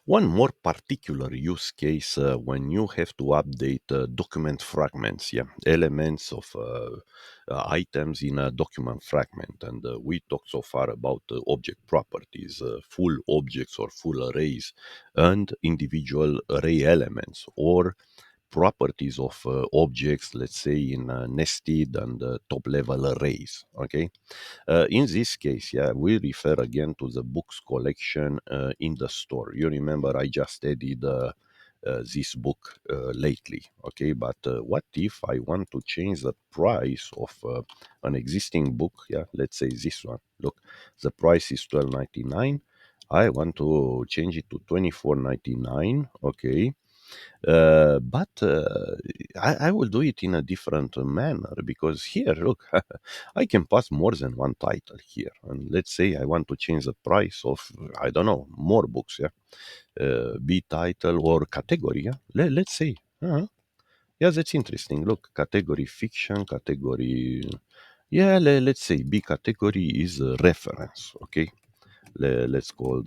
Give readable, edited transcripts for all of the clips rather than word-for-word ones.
One more particular use case when you have to update document fragments, yeah, elements of items in a document fragment. And we talked so far about object properties, full objects or full arrays, and individual array elements, or properties of objects, let's say in nested and top level arrays. Okay. In this case, yeah, we refer again to the books collection in the store. You remember I just added this book lately, okay? But what if I want to change the price of an existing book? Yeah, let's say this one. Look, the price is 12.99. I want to change it to 24.99. Okay, but I will do it in a different manner because here, look, I can pass more than one title here. And let's say I want to change the price of, I don't know, more books, yeah, B title or category, yeah. Let's say, yeah, that's interesting. Look, category fiction, category, yeah, let's say B category is reference, okay. Let's call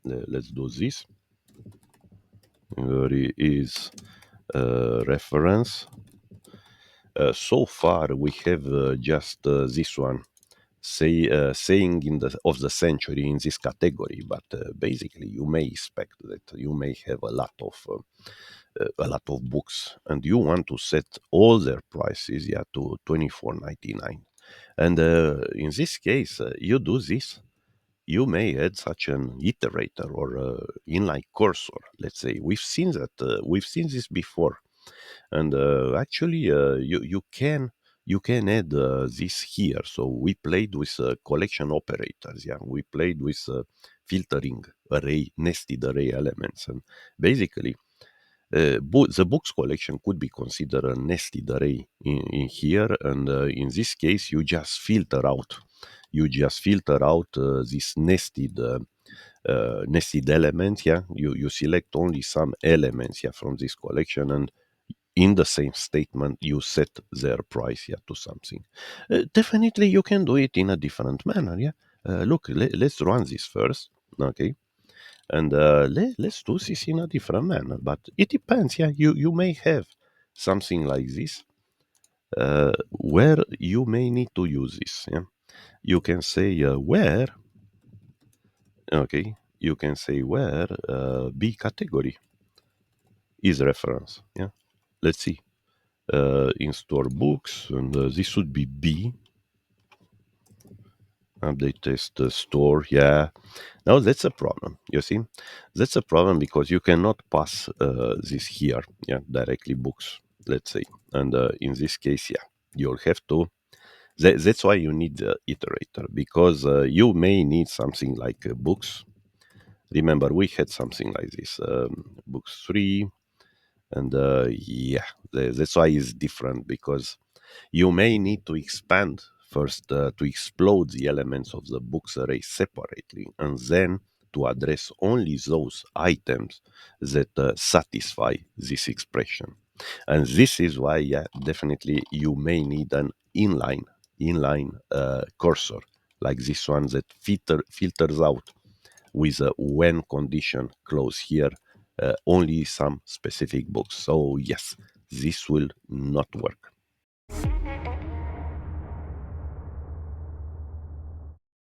let's do this. Category is reference. So far, we have just this one saying in the of the century in this category, but basically, you may expect that you may have a lot of books, and you want to set all their prices, yeah, to 24.99. And in this case, you do this. You may add such an iterator or inline cursor. Let's say we've seen that we've seen this before, and actually you can add this here. So we played with collection operators, yeah, we played with filtering array nested array elements, and basically the books collection could be considered a nested array in here, and in this case you just filter out this nested element, yeah. You select only some elements, yeah, from this collection, and in the same statement you set their price, yeah, to something. Definitely you can do it in a different manner, yeah. Look, let's run this first, okay, and let's do this in a different manner, but it depends, yeah. You may have something like this where you may need to use this, yeah. You can say where, okay, you can say where B category is reference, yeah. Let's see, in store books, and this should be B. Update test store, yeah. Now that's a problem. You see, that's a problem because you cannot pass this here, yeah, directly books. Let's say, and in this case, yeah, you'll have to. That's why you need the iterator, because you may need something like books. Remember, we had something like this, books 3, and yeah, that's why it's different, because you may need to expand first to explode the elements of the books array separately, and then to address only those items that satisfy this expression. And this is why, yeah, definitely you may need an inline cursor like this one that filters out with a when condition close here only some specific books. So yes, this will not work.